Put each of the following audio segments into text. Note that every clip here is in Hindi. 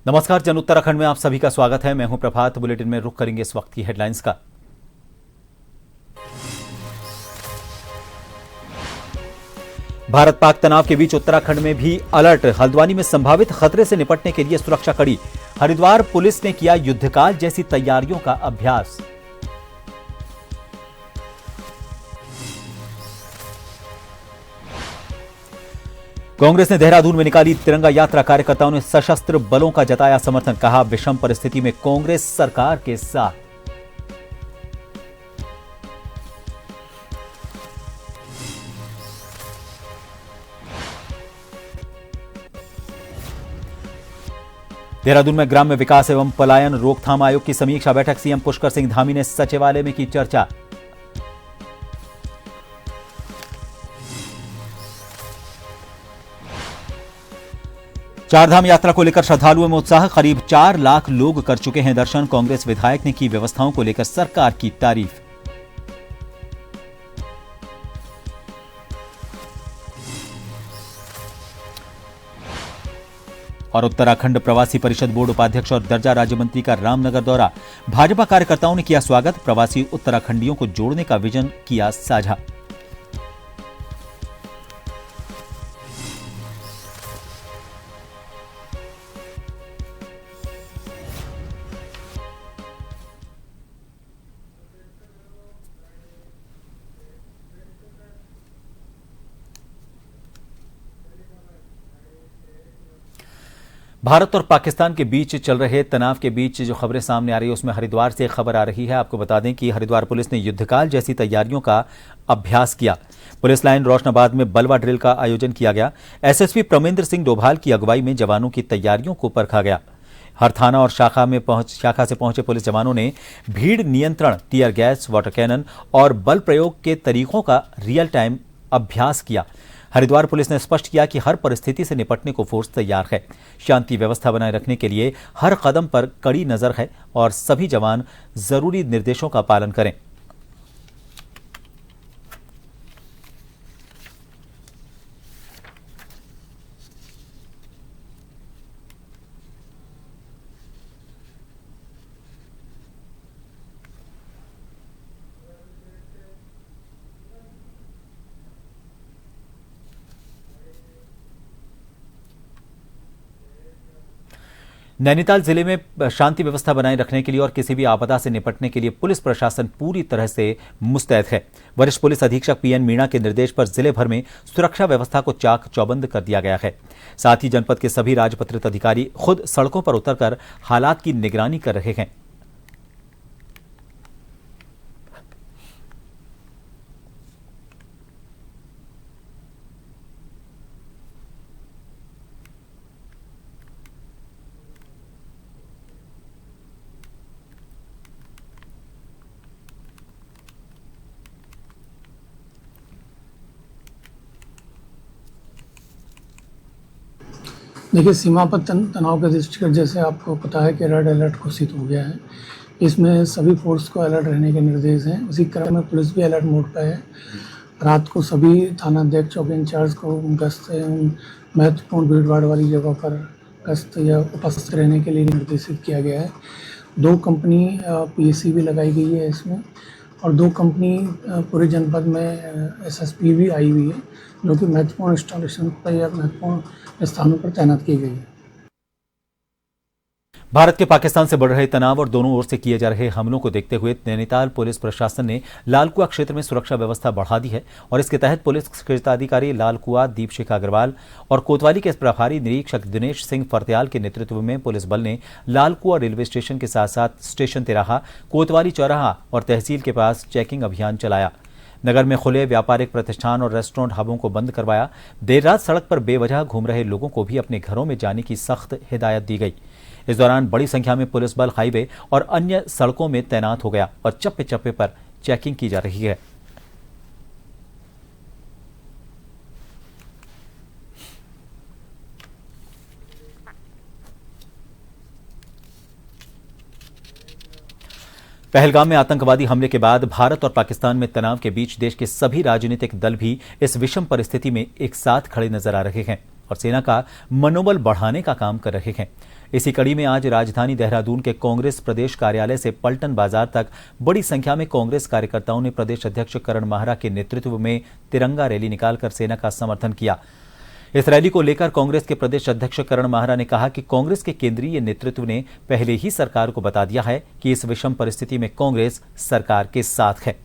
नमस्कार। जन उत्तराखंड में आप सभी का स्वागत है। मैं हूं प्रभात। बुलेटिन में रुख करेंगे इस वक्त की हेडलाइंस का। भारत पाक तनाव के बीच उत्तराखंड में भी अलर्ट। हल्द्वानी में संभावित खतरे से निपटने के लिए सुरक्षा कड़ी। हरिद्वार पुलिस ने किया युद्धकाल जैसी तैयारियों का अभ्यास। कांग्रेस ने देहरादून में निकाली तिरंगा यात्रा। कार्यकर्ताओं ने सशस्त्र बलों का जताया समर्थन। कहा, विषम परिस्थिति में कांग्रेस सरकार के साथ। देहरादून में ग्राम्य विकास एवं पलायन रोकथाम आयोग की समीक्षा बैठक। सीएम पुष्कर सिंह धामी ने सचिवालय में की चर्चा। चारधाम यात्रा को लेकर श्रद्धालुओं में उत्साह। करीब 4 लाख लोग कर चुके हैं दर्शन। कांग्रेस विधायक ने की व्यवस्थाओं को लेकर सरकार की तारीफ। और उत्तराखंड प्रवासी परिषद बोर्ड उपाध्यक्ष और दर्जा राज्य मंत्री का रामनगर दौरा। भाजपा कार्यकर्ताओं ने किया स्वागत। प्रवासी उत्तराखंडियों को जोड़ने का विजन किया साझा। भारत और पाकिस्तान के बीच चल रहे तनाव के बीच जो खबरें सामने आ रही है उसमें हरिद्वार से खबर आ रही है। आपको बता दें कि हरिद्वार पुलिस ने युद्धकाल जैसी तैयारियों का अभ्यास किया। पुलिस लाइन रोशनाबाद में बलवा ड्रिल का आयोजन किया गया। एसएसपी प्रमेंद्र सिंह डोभाल की अगुवाई में जवानों की तैयारियों को परखा गया। हर थाना और शाखा से पहुंचे पुलिस जवानों ने भीड़ नियंत्रण, टीयर गैस, वाटर कैनन और बल प्रयोग के तरीकों का रियल टाइम अभ्यास किया। हरिद्वार पुलिस ने स्पष्ट किया कि हर परिस्थिति से निपटने को फोर्स तैयार है। शांति व्यवस्था बनाए रखने के लिए हर कदम पर कड़ी नजर है और सभी जवान जरूरी निर्देशों का पालन करें। नैनीताल जिले में शांति व्यवस्था बनाए रखने के लिए और किसी भी आपदा से निपटने के लिए पुलिस प्रशासन पूरी तरह से मुस्तैद है। वरिष्ठ पुलिस अधीक्षक पीएन मीणा के निर्देश पर जिले भर में सुरक्षा व्यवस्था को चाक चौबंद कर दिया गया है। साथ ही जनपद के सभी राजपत्रित अधिकारी खुद सड़कों पर उतरकर हालात की निगरानी कर रहे हैं। देखिए, सीमा पर तनाव के दृष्टिगत जैसे आपको पता है कि रेड अलर्ट घोषित हो गया है। इसमें सभी फोर्स को अलर्ट रहने के निर्देश हैं। उसी क्रम में पुलिस भी अलर्ट मोड पर है। रात को सभी थानाध्यक्ष, चौकी इंचार्ज को गश्त महत्वपूर्ण भीड़ भाड़ वाली जगह पर गश्त या उपस्थित रहने के लिए निर्देशित किया गया है। 2 कंपनी पीएसी भी लगाई गई है इसमें, और 2 कंपनी पूरे जनपद में एसएसपी भी आई हुई है, जो कि महत्वपूर्ण इंस्टॉलेशन पर या महत्वपूर्ण स्थानों पर तैनात की गई है। भारत के पाकिस्तान से बढ़ रहे तनाव और दोनों ओर से किए जा रहे हमलों को देखते हुए नैनीताल पुलिस प्रशासन ने लालकुआ क्षेत्र में सुरक्षा व्यवस्था बढ़ा दी है और इसके तहत पुलिस क्षेत्राधिकारी लालकुआ दीपशिखा अग्रवाल और कोतवाली के प्रभारी निरीक्षक दिनेश सिंह फरत्याल के नेतृत्व में पुलिस बल ने लालकुआ रेलवे स्टेशन के साथ साथ स्टेशन तिराहा, कोतवाली चौराहा और तहसील के पास चेकिंग अभियान चलाया। नगर में खुले व्यापारिक प्रतिष्ठान और रेस्टोरेंट हबों को बंद करवाया। देर रात सड़क पर बेवजह घूम रहे लोगों को भी अपने घरों में जाने की सख्त हिदायत दी गई। इस दौरान बड़ी संख्या में पुलिस बल हाईवे और अन्य सड़कों में तैनात हो गया और चप्पे चप्पे पर चेकिंग की जा रही है। पहलगाम में आतंकवादी हमले के बाद भारत और पाकिस्तान में तनाव के बीच देश के सभी राजनीतिक दल भी इस विषम परिस्थिति में एक साथ खड़े नजर आ रहे हैं और सेना का मनोबल बढ़ाने का काम कर रहे हैं। इसी कड़ी में आज राजधानी देहरादून के कांग्रेस प्रदेश कार्यालय से पलटन बाजार तक बड़ी संख्या में कांग्रेस कार्यकर्ताओं ने प्रदेश अध्यक्ष करण माहरा के नेतृत्व में तिरंगा रैली निकालकर सेना का समर्थन किया। इस रैली को लेकर कांग्रेस के प्रदेश अध्यक्ष करण माहरा ने कहा कि कांग्रेस के केंद्रीय नेतृत्व ने पहले ही सरकार को बता दिया है कि इस विषम परिस्थिति में कांग्रेस सरकार के साथ है।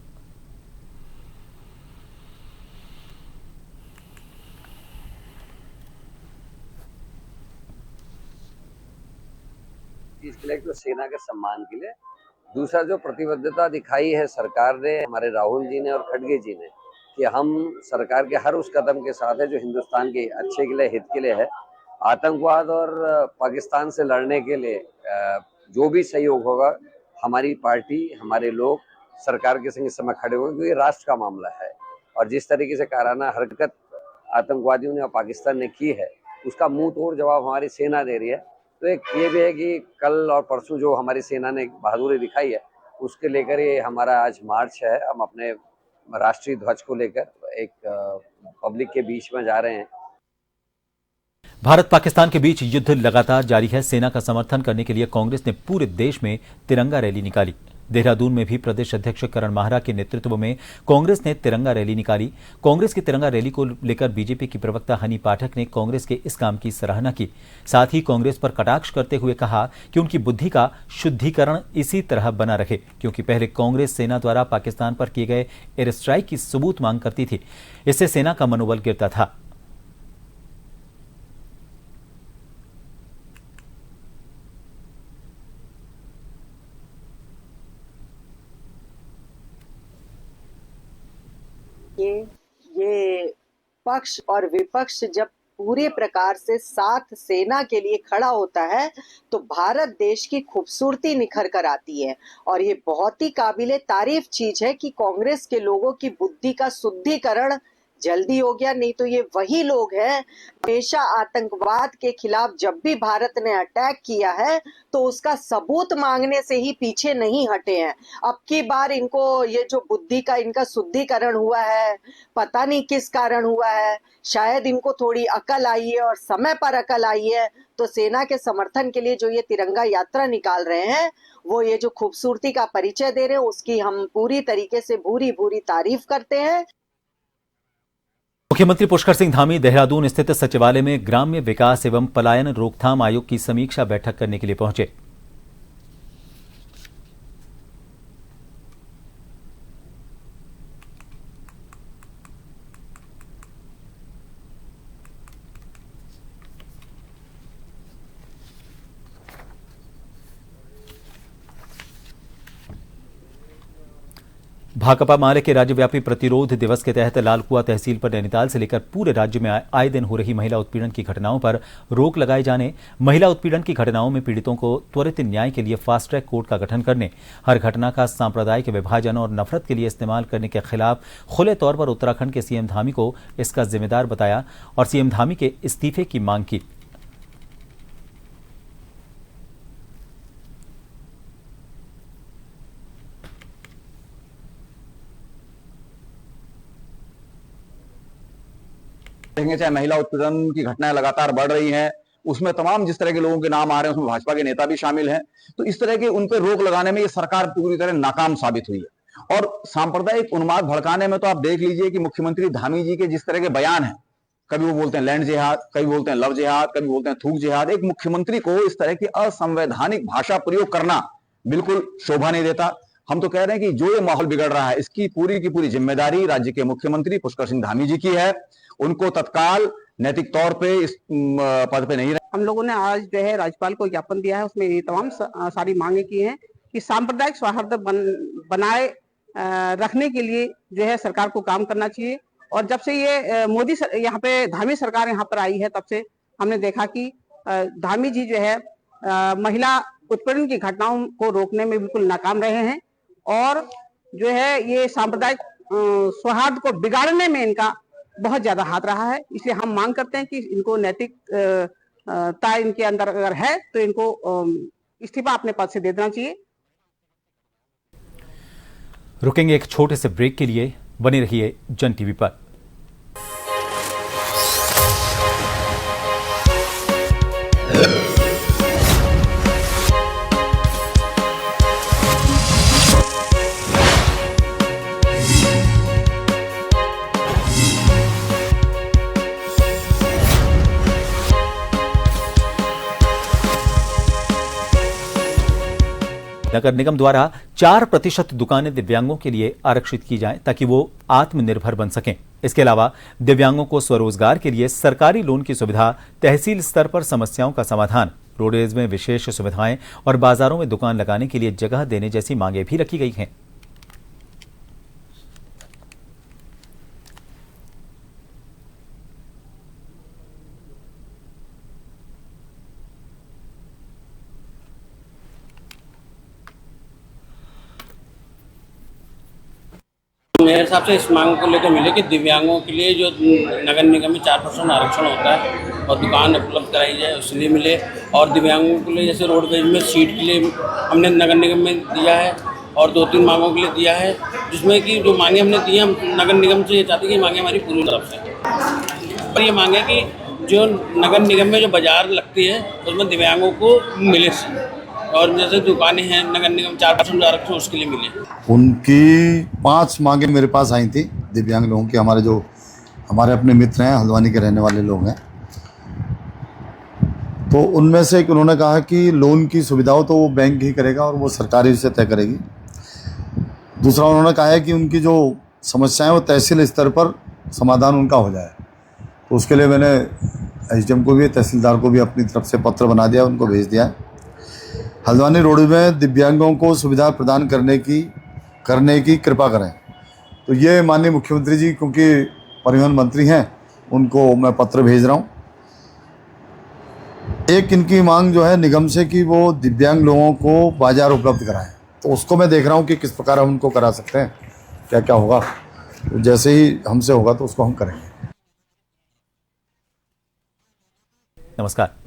इसके लिए तो सेना के सम्मान के लिए, दूसरा जो प्रतिबद्धता दिखाई है सरकार ने, हमारे राहुल जी ने और खड़गे जी ने, कि हम सरकार के हर उस कदम के साथ है जो हिंदुस्तान के अच्छे के लिए, हित के लिए है। आतंकवाद और पाकिस्तान से लड़ने के लिए जो भी सहयोग होगा, हमारी पार्टी, हमारे लोग सरकार के संग इस समय खड़े होंगे, क्योंकि ये राष्ट्र का मामला है। और जिस तरीके से काराना हरकत आतंकवादियों ने और पाकिस्तान ने की है, उसका मुंह तोड़ जवाब हमारी सेना दे रही है। तो एक ये भी है कि कल और परसों जो हमारी सेना ने बहादुरी दिखाई है, उसके लेकर ये हमारा आज मार्च है। हम अपने राष्ट्रीय ध्वज को लेकर एक पब्लिक के बीच में जा रहे हैं। भारत पाकिस्तान के बीच युद्ध लगातार जारी है। सेना का समर्थन करने के लिए कांग्रेस ने पूरे देश में तिरंगा रैली निकाली। देहरादून में भी प्रदेश अध्यक्ष करण माहरा के नेतृत्व में कांग्रेस ने तिरंगा रैली निकाली। कांग्रेस की तिरंगा रैली को लेकर बीजेपी की प्रवक्ता हनी पाठक ने कांग्रेस के इस काम की सराहना की। साथ ही कांग्रेस पर कटाक्ष करते हुए कहा कि उनकी बुद्धि का शुद्धिकरण इसी तरह बना रहे, क्योंकि पहले कांग्रेस सेना द्वारा पाकिस्तान पर किए गए एयर स्ट्राइक की सबूत मांग करती थी। इससे सेना का मनोबल गिरता था। ये पक्ष और विपक्ष जब पूरे प्रकार से साथ सेना के लिए खड़ा होता है तो भारत देश की खूबसूरती निखर कर आती है। और ये बहुत ही काबिले तारीफ चीज है कि कांग्रेस के लोगों की बुद्धि का शुद्धिकरण जल्दी हो गया। नहीं तो ये वही लोग हैं, हमेशा आतंकवाद के खिलाफ जब भी भारत ने अटैक किया है तो उसका सबूत मांगने से ही पीछे नहीं हटे हैं। अब की बार इनको ये जो बुद्धि का इनका शुद्धिकरण हुआ है, पता नहीं किस कारण हुआ है, शायद इनको थोड़ी अकल आई है और समय पर अकल आई है। तो सेना के समर्थन के लिए जो ये तिरंगा यात्रा निकाल रहे हैं, वो ये जो खूबसूरती का परिचय दे रहे हैं, उसकी हम पूरी तरीके से भूरी भूरी तारीफ करते हैं। मुख्यमंत्री पुष्कर सिंह धामी देहरादून स्थित सचिवालय में ग्राम्य विकास एवं पलायन रोकथाम आयोग की समीक्षा बैठक करने के लिए पहुंचे। भाकपा माले के राज्यव्यापी प्रतिरोध दिवस के तहत लालकुआ तहसील पर नैनीताल से लेकर पूरे राज्य में आए दिन हो रही महिला उत्पीड़न की घटनाओं पर रोक लगाए जाने, महिला उत्पीड़न की घटनाओं में पीड़ितों को त्वरित न्याय के लिए फास्ट ट्रैक कोर्ट का गठन करने, हर घटना का सांप्रदायिक विभाजन और नफरत के लिए इस्तेमाल करने के खिलाफ खुले तौर पर उत्तराखंड के सीएम धामी को इसका जिम्मेदार बताया और सीएम धामी के इस्तीफे की मांग की। देखेंगे चाहे महिला उत्पीड़न की घटनाएं लगातार बढ़ रही हैं, उसमें तमाम जिस तरह के लोगों के नाम आ रहे हैं उसमें भाजपा के नेता भी शामिल हैं। तो इस तरह के उन पर रोक लगाने में ये सरकार पूरी तरह नाकाम साबित हुई है। और सांप्रदायिक उन्माद भड़काने में तो आप देख लीजिए कि मुख्यमंत्री धामी जी के जिस तरह के बयान हैं, कभी वो बोलते हैं लैंड जिहाद, कभी बोलते हैं लव जिहाद, कभी बोलते हैं थूक जिहाद। एक मुख्यमंत्री को इस तरह की असंवैधानिक भाषा प्रयोग करना बिल्कुल शोभा नहीं देता। हम तो कह रहे हैं कि जो ये माहौल बिगड़ रहा है इसकी पूरी जिम्मेदारी राज्य के मुख्यमंत्री पुष्कर सिंह धामी जी की है। उनको तत्काल नैतिक तौर पे इस पद पे नहीं रहे। हम लोगों ने आज जो है राज्यपाल को ज्ञापन दिया है, उसमें ये तमाम सारी मांगे की हैं कि सांप्रदायिक सौहार्द बनाए रखने के लिए जो है सरकार को काम करना चाहिए। और जब से ये मोदी यहाँ पे धामी सरकार यहाँ पर आई है, तब से हमने देखा कि धामी जी जो है महिला उत्पीड़न की घटनाओं को रोकने में बिल्कुल नाकाम रहे हैं और जो है ये सांप्रदायिक सौहार्द को बिगाड़ने में इनका बहुत ज्यादा हाथ रहा है। इसलिए हम मांग करते हैं कि इनको नैतिकता इनके अंदर अगर है तो इनको इस्तीफा अपने पद से दे देना चाहिए। रुकेंगे एक छोटे से ब्रेक के लिए, बने रहिए जन टीवी पर। नगर निगम द्वारा 4% दुकानें दिव्यांगों के लिए आरक्षित की जाएं ताकि वो आत्मनिर्भर बन सकें। इसके अलावा दिव्यांगों को स्वरोजगार के लिए सरकारी लोन की सुविधा, तहसील स्तर पर समस्याओं का समाधान, रोडवेज में विशेष सुविधाएं और बाजारों में दुकान लगाने के लिए जगह देने जैसी मांगें भी रखी गई हैं। मेरे हिसाब से इस मांग को लेकर मिले कि दिव्यांगों के लिए जो नगर निगम में 4% आरक्षण होता है और दुकान उपलब्ध कराई जाए उसके लिए मिले, और दिव्यांगों के लिए जैसे रोडवेज में सीट के लिए हमने नगर निगम में दिया है और 2-3 मांगों के लिए दिया है, जिसमें कि जो मांगे हमने दी हैं हम नगर निगम से ये चाहते हैं कि मांगे हमारी पूरी तरफ से। और ये मांगे कि जो नगर निगम में जो बाजार लगती है उसमें दिव्यांगों को मिले, और जैसे दुकानें हैं नगर निगम 4% आरक्षण उसके लिए मिले। उनकी 5 मांगे मेरे पास आई थी दिव्यांग लोगों की। हमारे अपने मित्र हैं, हल्द्वानी के रहने वाले लोग हैं। तो उनमें से एक उन्होंने कहा कि लोन की सुविधाओं तो वो बैंक ही करेगा और वो सरकारी से तय करेगी। दूसरा उन्होंने कहा है कि उनकी जो समस्याएं वो तहसील स्तर पर समाधान उनका हो जाए। तो उसके लिए मैंने एसडीएम को भी, तहसीलदार को भी अपनी तरफ से पत्र बना दिया, उनको भेज दिया है। हल्द्वानी रोड में दिव्यांगों को सुविधा प्रदान करने की कृपा करें। तो ये माननीय मुख्यमंत्री जी, क्योंकि परिवहन मंत्री हैं, उनको मैं पत्र भेज रहा हूँ। एक इनकी मांग जो है निगम से कि वो दिव्यांग लोगों को बाजार उपलब्ध कराएं, तो उसको मैं देख रहा हूँ कि किस प्रकार हम उनको करा सकते हैं, क्या क्या होगा। तो जैसे ही हमसे होगा तो उसको हम करेंगे। नमस्कार।